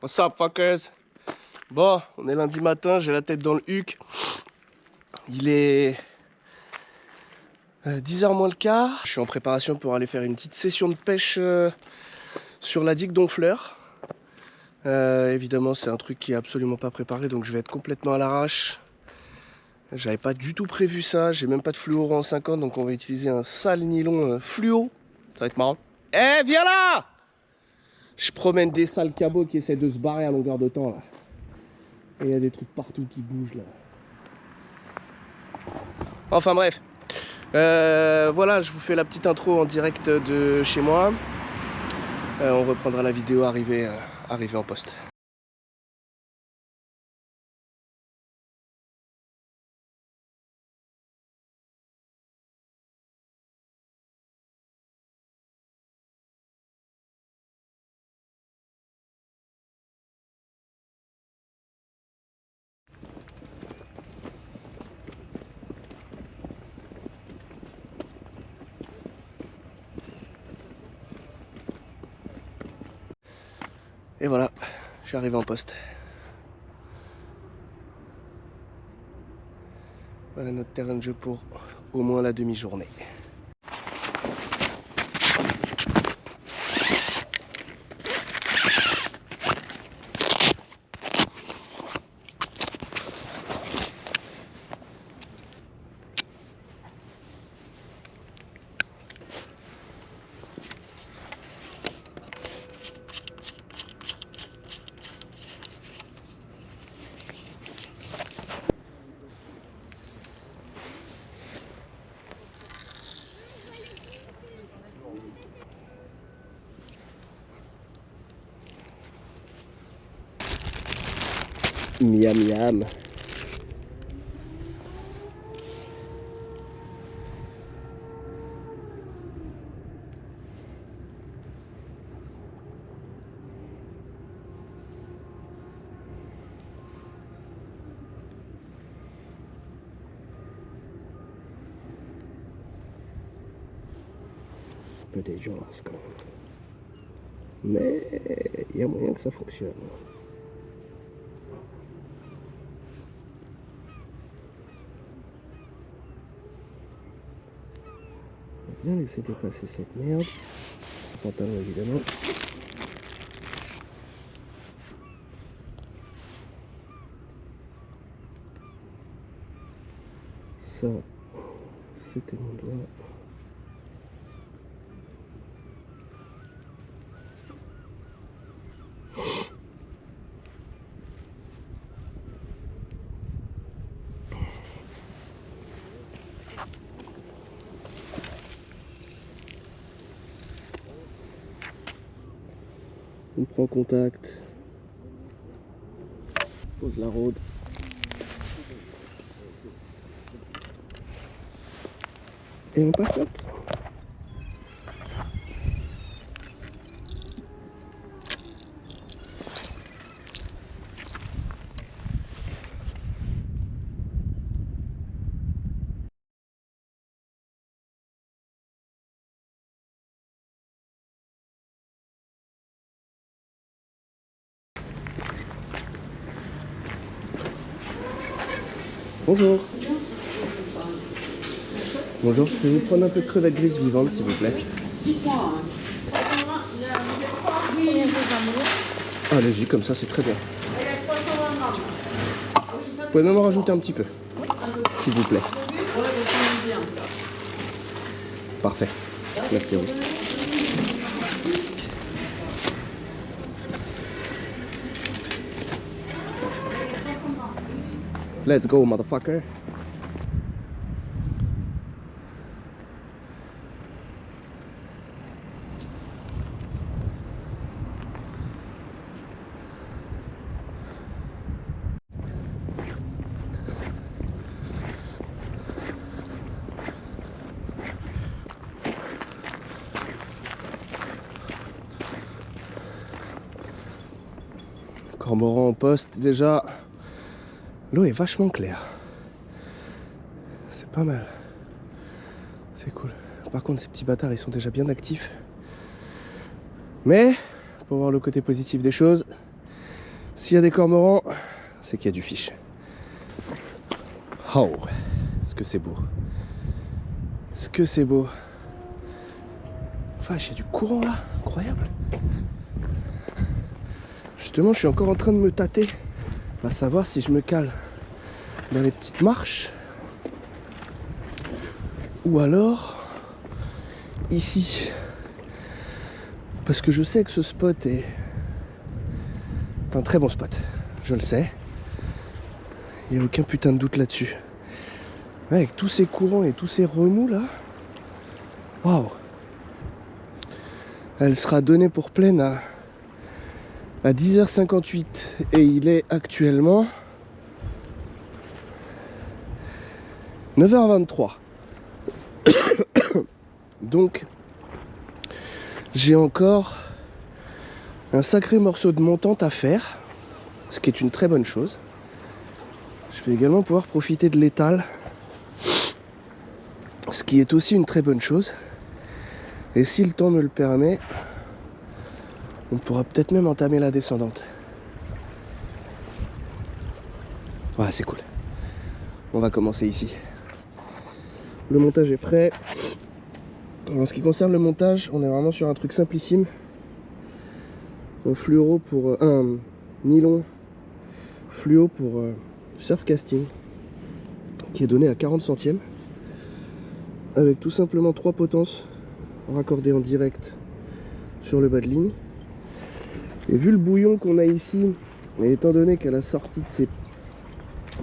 What's up, fuckers? Bon, on est lundi matin, j'ai la tête dans le huc. Il est 10h moins le quart. Je suis en préparation pour aller faire une petite session de pêche sur la digue d'Honfleur. Évidemment, c'est un truc qui est absolument pas préparé, donc je vais être complètement à l'arrache. J'avais pas du tout prévu ça, j'ai même pas de fluoro en 50, donc on va utiliser un sale nylon fluo. Ça va être marrant. Eh, viens là! Je promène des sales cabots qui essaient de se barrer à longueur de temps là. Et il y a des trucs partout qui bougent là. Enfin bref. Voilà, je vous fais la petite intro en direct de chez moi. On reprendra la vidéo arrivée en poste. Et voilà, je suis arrivé en poste. Voilà notre terrain de jeu pour au moins la demi-journée. Miam miam. Un peu dégueulasse quand même. Mais il y a moyen que ça fonctionne. Bien laisser dépasser cette merde. Pantalon évidemment. Ça, c'était mon doigt. On prend contact, pose la rôde. Et on patiente. Bonjour. Bonjour, je vais vous prendre un peu de crevettes grises vivantes s'il vous plaît. Allez-y, comme ça c'est très bien. Vous pouvez même en rajouter un petit peu, s'il vous plaît. Parfait, merci à vous. Let's go, motherfucker. Cormoran en poste, déjà, l'eau est vachement claire. C'est pas mal. C'est cool. Par contre, ces petits bâtards, ils sont déjà bien actifs. Mais, pour voir le côté positif des choses, S'il y a des cormorans, c'est qu'il y a du fish. Oh, est-ce que c'est beau? Est-ce que c'est beau? Enfin, il y a du courant là, incroyable. Justement, je suis encore en train de me tâter à savoir si je me cale dans les petites marches ou alors ici. Parce que je sais que ce spot est un très bon spot. Je le sais. Il n'y a aucun putain de doute là-dessus. Ouais, avec tous ces courants et tous ces remous là. Waouh! Elle sera donnée pour pleine à 10h58 et il est actuellement 9h23. Donc j'ai encore un sacré morceau de montante à faire, ce qui est une très bonne chose. Je vais également pouvoir profiter de l'étal, ce qui est aussi une très bonne chose. Et si le temps me le permet, on pourra peut-être même entamer la descendante. Ouais, c'est cool. On va commencer ici. Le montage est prêt. En ce qui concerne le montage, on est vraiment sur un truc simplissime. Un fluoro pour un nylon fluo pour surf casting qui est donné à 40 centièmes avec tout simplement 3 potences raccordées en direct sur le bas de ligne. Et vu le bouillon qu'on a ici, et étant donné qu'à la sortie de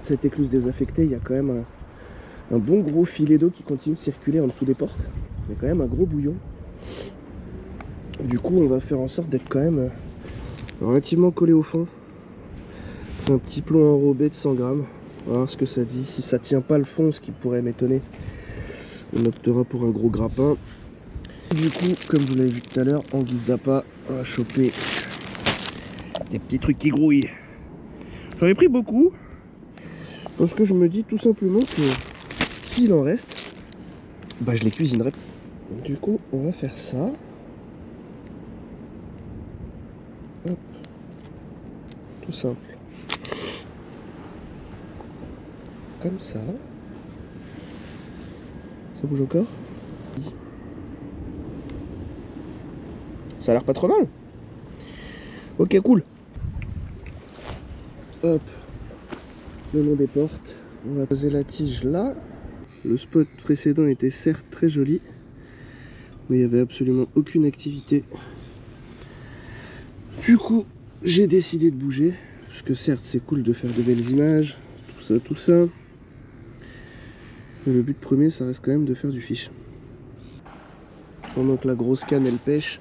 cette écluse désaffectée, il y a quand même un bon gros filet d'eau qui continue de circuler en dessous des portes. Il y a quand même un gros bouillon. Du coup, on va faire en sorte d'être quand même relativement collé au fond. Un petit plomb enrobé de 100 grammes. On va voir ce que ça dit. Si ça tient pas le fond, ce qui pourrait m'étonner, on optera pour un gros grappin. Du coup, comme vous l'avez vu tout à l'heure, en guise d'appât, on va choper des petits trucs qui grouillent. J'en ai pris beaucoup parce que je me dis tout simplement que s'il en reste, bah je les cuisinerai. Du coup, on va faire ça. Hop. Tout simple. Comme ça. Ça bouge encore. Ça a l'air pas trop mal. Ok, cool. Hop. Le long des portes. On va poser la tige là. Le spot précédent était certes très joli, mais il n'y avait absolument aucune activité. Du coup, j'ai décidé de bouger. Parce que certes, c'est cool de faire de belles images. Tout ça. Mais le but premier, ça reste quand même de faire du fish. Pendant que la grosse canne, elle pêche,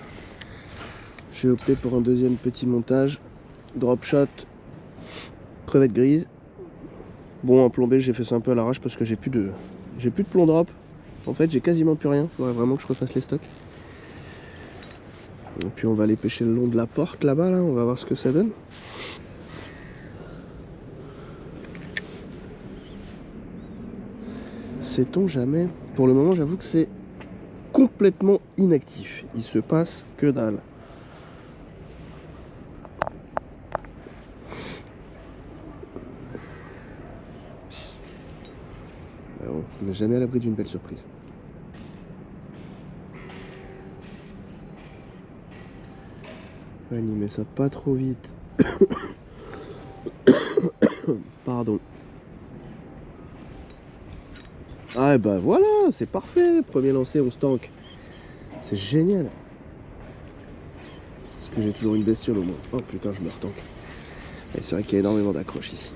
j'ai opté pour un deuxième petit montage. Drop shot, crevette grise. Bon, en plombé, j'ai fait ça un peu à l'arrache parce que j'ai plus de plomb drop. En fait, j'ai quasiment plus rien. Faudrait vraiment que je refasse les stocks. Et puis on va aller pêcher le long de la porte là-bas, là. On va voir ce que ça donne. Sait-on jamais? Pour le moment, j'avoue que c'est complètement inactif. Il se passe que dalle. Alors, on n'est jamais à l'abri d'une belle surprise. Annie, mais ça pas trop vite. Pardon. Ah bah voilà, c'est parfait. Premier lancé, on se tank. C'est génial. Parce que j'ai toujours une bestiole au moins. Oh putain, je me retank. Et c'est vrai qu'il y a énormément d'accroches ici.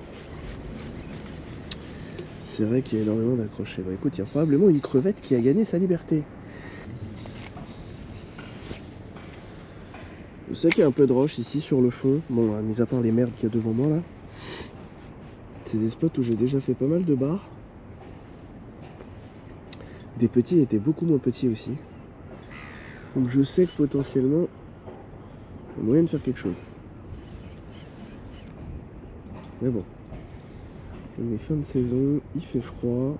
C'est vrai qu'il y a énormément d'accroches. Bah écoute, il y a probablement une crevette qui a gagné sa liberté. Je sais qu'il y a un peu de roche ici sur le fond. Bon, mis à part les merdes qu'il y a devant moi là. C'est des spots où j'ai déjà fait pas mal de barres. Des petits étaient beaucoup moins petits aussi. Donc je sais que potentiellement, il y a moyen de faire quelque chose. Mais bon. On est fin de saison, il fait froid.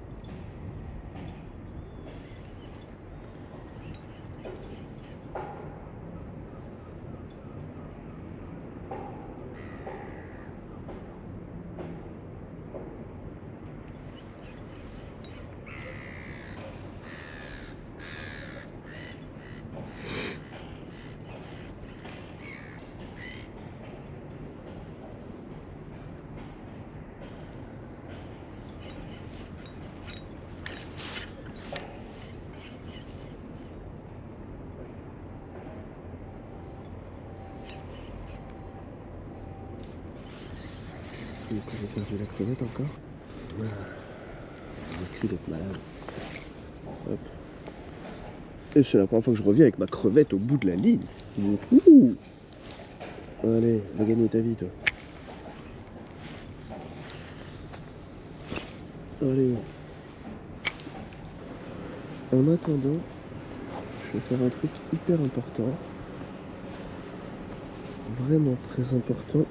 Donc j'ai perdu la crevette encore. J'ai cru d'être malade. Hop. Et c'est la première fois que je reviens avec ma crevette au bout de la ligne. Ouh. Allez, va gagner ta vie toi. Allez. En attendant, je vais faire un truc hyper important. Vraiment très important.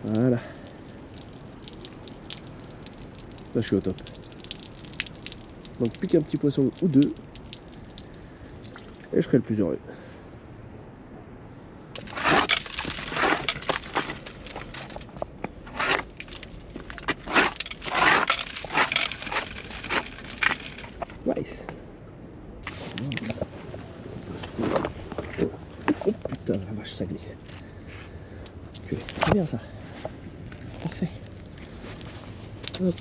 Voilà. Là je suis au top. Donc plus qu'un petit poisson ou deux. Et je serai le plus heureux. Nice. Nice. On peut se trouver. Oh putain, la vache, ça glisse. Okay. C'est bien ça. Parfait. Hop.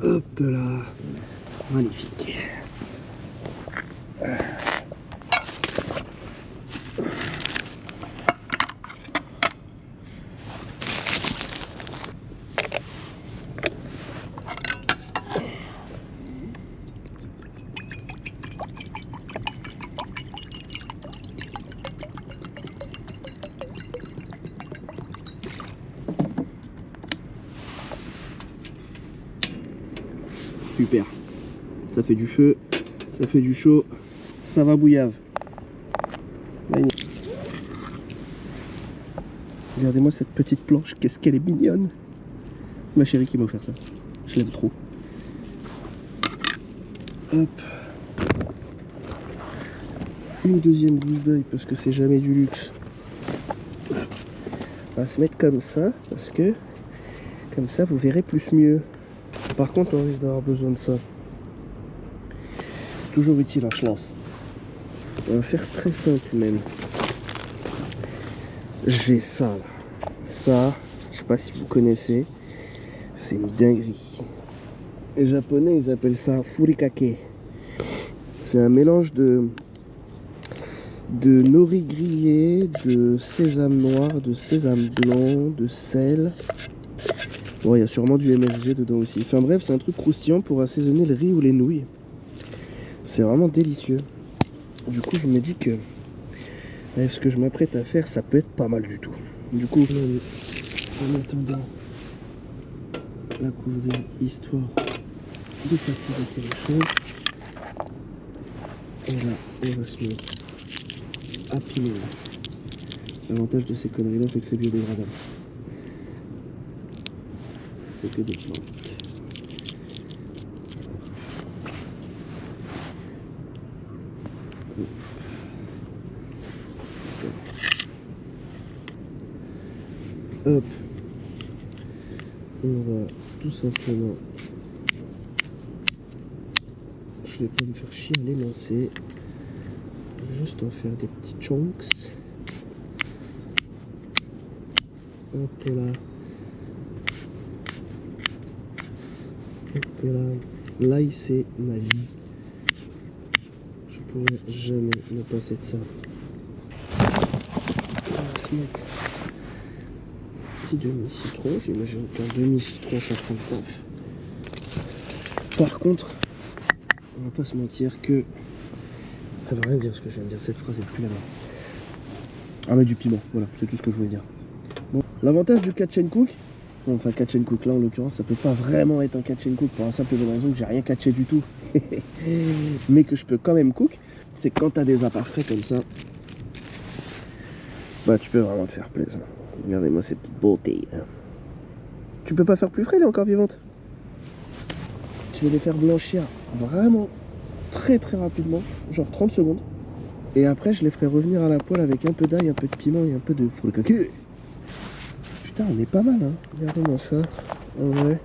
Hop là. Magnifique. Super, ça fait du feu, ça fait du chaud, ça va bouillave. Regardez-moi cette petite planche, qu'est-ce qu'elle est mignonne. Ma chérie qui m'a offert ça, je l'aime trop. Hop. Une deuxième gousse d'œil parce que c'est jamais du luxe. On va se mettre comme ça parce que comme ça vous verrez plus mieux. Par contre, on risque d'avoir besoin de ça. C'est toujours utile, je lance. On va faire très simple même. J'ai ça là. Ça, je sais pas si vous connaissez, c'est une dinguerie. Les Japonais, ils appellent ça furikake. C'est un mélange de nori grillé, de sésame noir, de sésame blanc, de sel. Bon, il y a sûrement du MSG dedans aussi. Enfin bref, c'est un truc croustillant pour assaisonner le riz ou les nouilles. C'est vraiment délicieux. Du coup, je me dis que ce que je m'apprête à faire, ça peut être pas mal du tout. Du coup, en attendant, la couvrir histoire de faciliter les choses. Et là, on va se mettre à piler. L'avantage de ces conneries-là, c'est que c'est biodégradable. C'est que des plantes. Hop. On va tout simplement. Je vais pas me faire chier à l'émincer. Juste en faire des petits chunks. Hop là. Hop là. Là, c'est ma vie. Je pourrais jamais me passer de ça. On va se mettre un petit demi-citron. J'imagine qu'un demi-citron, ça fera le taf. Par contre, on va pas se mentir que ça veut rien dire ce que je viens de dire. Cette phrase est plus la même. Ah, mais du piment, voilà, c'est tout ce que je voulais dire. Bon, l'avantage du catch and cook, bon, enfin catch and cook, là en l'occurrence, ça peut pas vraiment être un catch and cook pour la simple bonne raison que j'ai rien catché du tout, mais que je peux quand même cook, c'est quand t'as des appâts frais comme ça, bah tu peux vraiment te faire plaisir. Regardez-moi ces petites beautés. Tu peux pas faire plus frais, elle est encore vivante. Je vais les faire blanchir vraiment très très rapidement, genre 30 secondes. Et après, je les ferai revenir à la poêle avec un peu d'ail, un peu de piment et un peu de furikake. Putain, on est pas mal, hein. Regardez-moi ça. En vrai.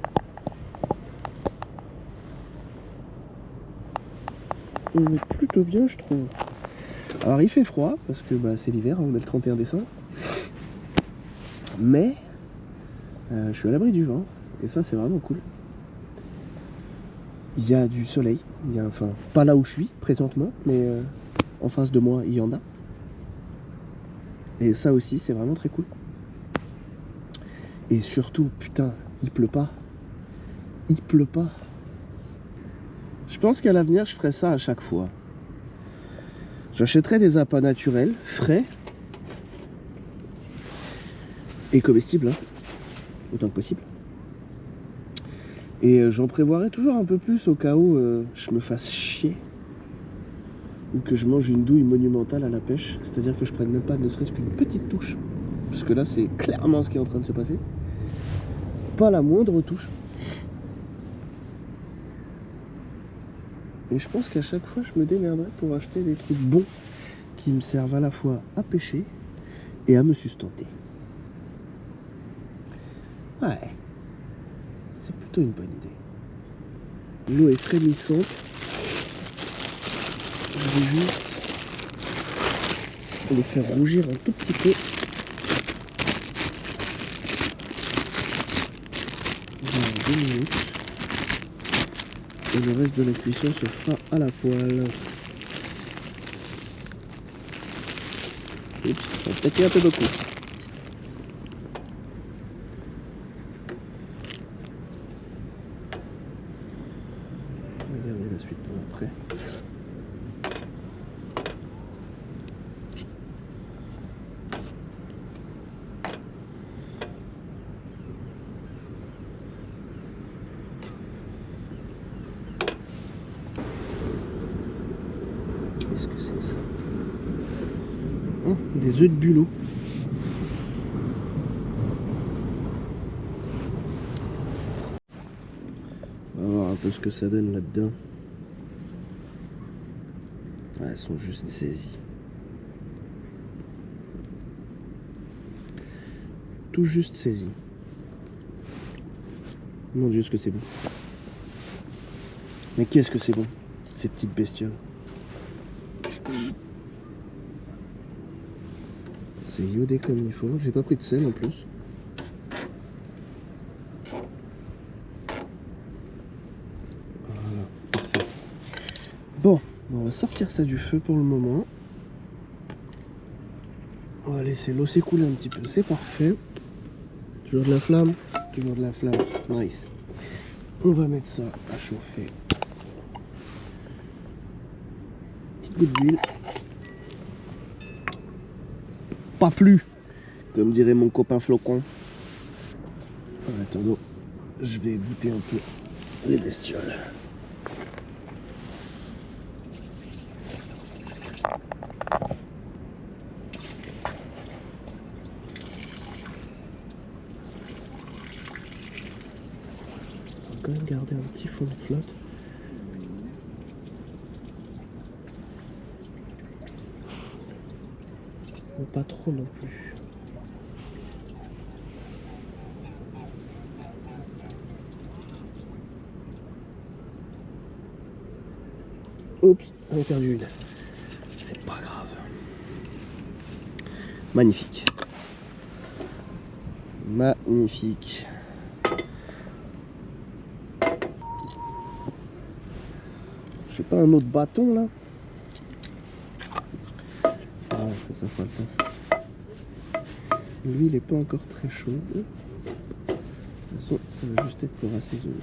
On est plutôt bien, je trouve. Alors, il fait froid, parce que bah, c'est l'hiver, hein, on est le 31 décembre. Mais, je suis à l'abri du vent. Et ça, c'est vraiment cool. il y a du soleil. Il y a, enfin, pas là où je suis présentement, mais en face de moi, il y en a. Et ça aussi, c'est vraiment très cool. Et surtout, putain, il pleut pas. Il pleut pas. Je pense qu'à l'avenir, je ferai ça à chaque fois. J'achèterai des appâts naturels, frais et comestibles, hein, autant que possible. Et j'en prévoirai toujours un peu plus au cas où je me fasse chier ou que je mange une douille monumentale à la pêche. C'est-à-dire que je prenne même pas ne serait-ce qu'une petite touche. Parce que là, c'est clairement ce qui est en train de se passer. Pas la moindre touche. Et je pense qu'à chaque fois, je me démerderai pour acheter des trucs bons qui me servent à la fois à pêcher et à me sustenter. Ouais, c'est plutôt une bonne idée. L'eau est frémissante. Je vais juste les faire rougir un tout petit peu. Dans 2 minutes. Et le reste de la cuisson se fera à la poêle. Oups, ça a peut-être un peu beaucoup. Regardez la suite pour après. Qu'est-ce que c'est que ça? Oh, des œufs de bulot. On va voir un peu ce que ça donne là-dedans. Ah, elles sont juste saisies. Tout juste saisies. Mon Dieu, ce que c'est bon. Mais qu'est-ce que c'est bon, ces petites bestioles. C'est iodé comme il faut. J'ai pas pris de sel en plus. Voilà, parfait. Bon, on va sortir ça du feu pour le moment. On va laisser l'eau s'écouler un petit peu, c'est parfait. Toujours de la flamme, toujours de la flamme, nice. On va mettre ça à chauffer. Petite goutte d'huile. Pas plus, comme dirait mon copain Flocon. En attendant, je vais goûter un peu les bestioles. On va quand même garder un petit fond de flotte. Mais pas trop non plus. Oups, on a perdu une. C'est pas grave. Magnifique. Magnifique. J'ai pas un autre bâton là? Ah, ça fera le taf. L'huile est pas encore très chaude. De toute façon, ça va juste être pour assaisonner.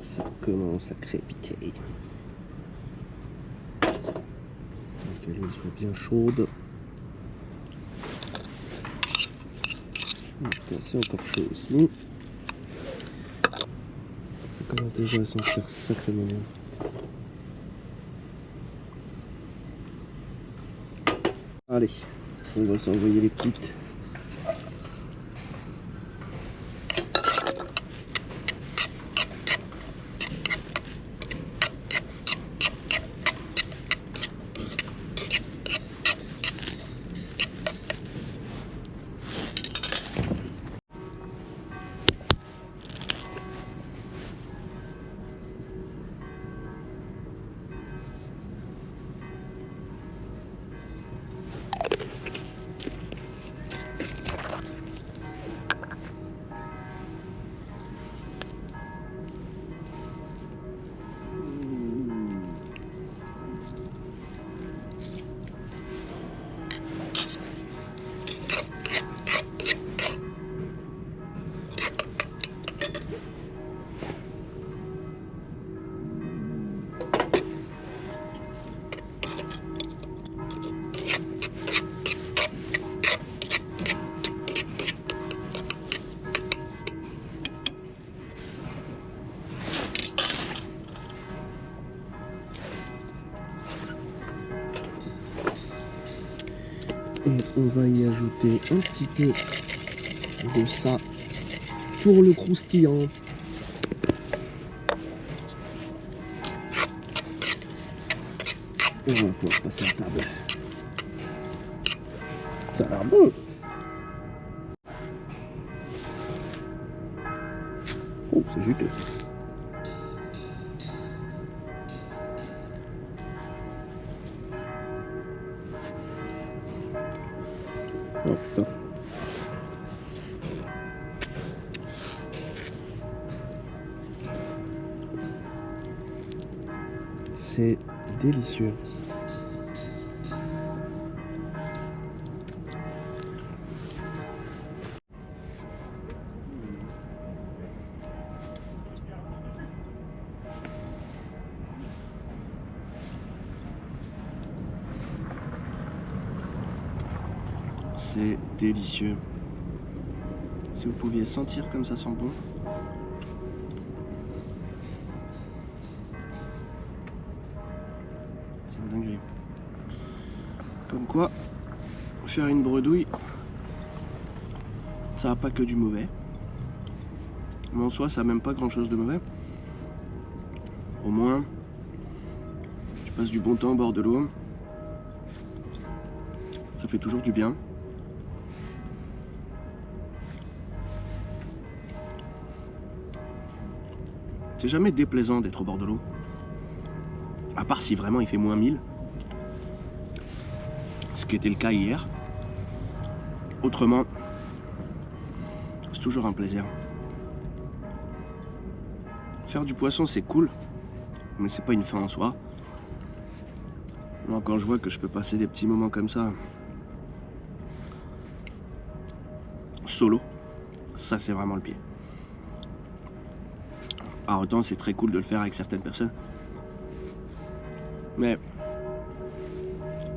Ça commence à crépiter. Donc que l'huile soit bien chaude. C'est encore chaud aussi. Ça commence déjà à sentir sacrément bien. Allez, on va s'envoyer les petites. Et on va y ajouter un petit peu de ça pour le croustillant. Et on va pouvoir passer à table. Ça a l'air bon. Oh, c'est juteux. Oh putain. C'est délicieux. C'est délicieux. Si vous pouviez sentir comme ça sent bon. C'est une dinguerie. Comme quoi, faire une bredouille, ça n'a pas que du mauvais. Mais en soi, ça n'a même pas grand chose de mauvais. Au moins, tu passes du bon temps au bord de l'eau. Ça fait toujours du bien. C'est jamais déplaisant d'être au bord de l'eau. À part si vraiment il fait moins 1000. Ce qui était le cas hier. Autrement, c'est toujours un plaisir. Faire du poisson, c'est cool. Mais c'est pas une fin en soi. Moi, quand je vois que je peux passer des petits moments comme ça, solo, ça c'est vraiment le pied. Alors autant c'est très cool de le faire avec certaines personnes. Mais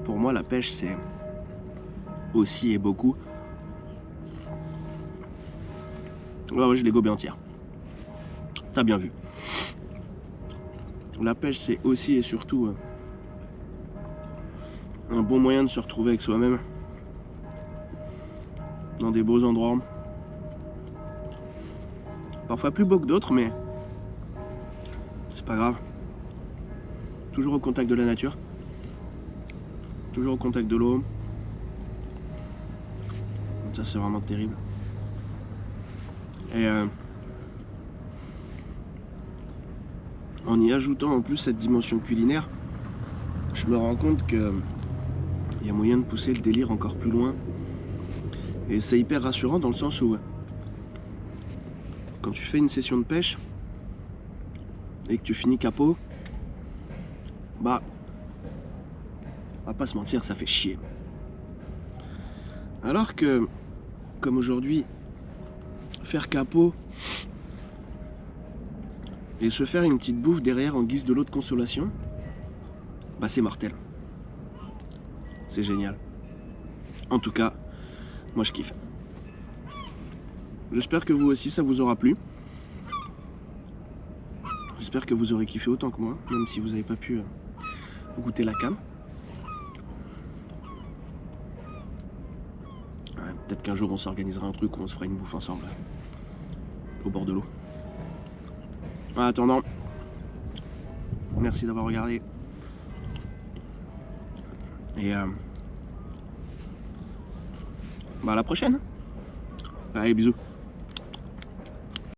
pour moi la pêche c'est aussi et beaucoup. Ouais, je l'ai gobé entière. T'as bien vu. La pêche c'est aussi et surtout un bon moyen de se retrouver avec soi-même. Dans des beaux endroits. Parfois plus beaux que d'autres, mais c'est pas grave. Toujours au contact de la nature. Toujours au contact de l'eau. Ça c'est vraiment terrible. Et en y ajoutant en plus cette dimension culinaire, je me rends compte que il y a moyen de pousser le délire encore plus loin. Et c'est hyper rassurant dans le sens où quand tu fais une session de pêche et que tu finis capot, bah on va pas se mentir, ça fait chier. Alors que comme aujourd'hui, faire capot et se faire une petite bouffe derrière en guise de l'eau de consolation, bah c'est mortel. C'est génial. En tout cas, moi je kiffe. J'espère que vous aussi ça vous aura plu. J'espère que vous aurez kiffé autant que moi, même si vous n'avez pas pu goûter la cam. Ouais, peut-être qu'un jour on s'organisera un truc où on se fera une bouffe ensemble au bord de l'eau. En attendant, merci d'avoir regardé. Et bah à la prochaine. Allez, bisous.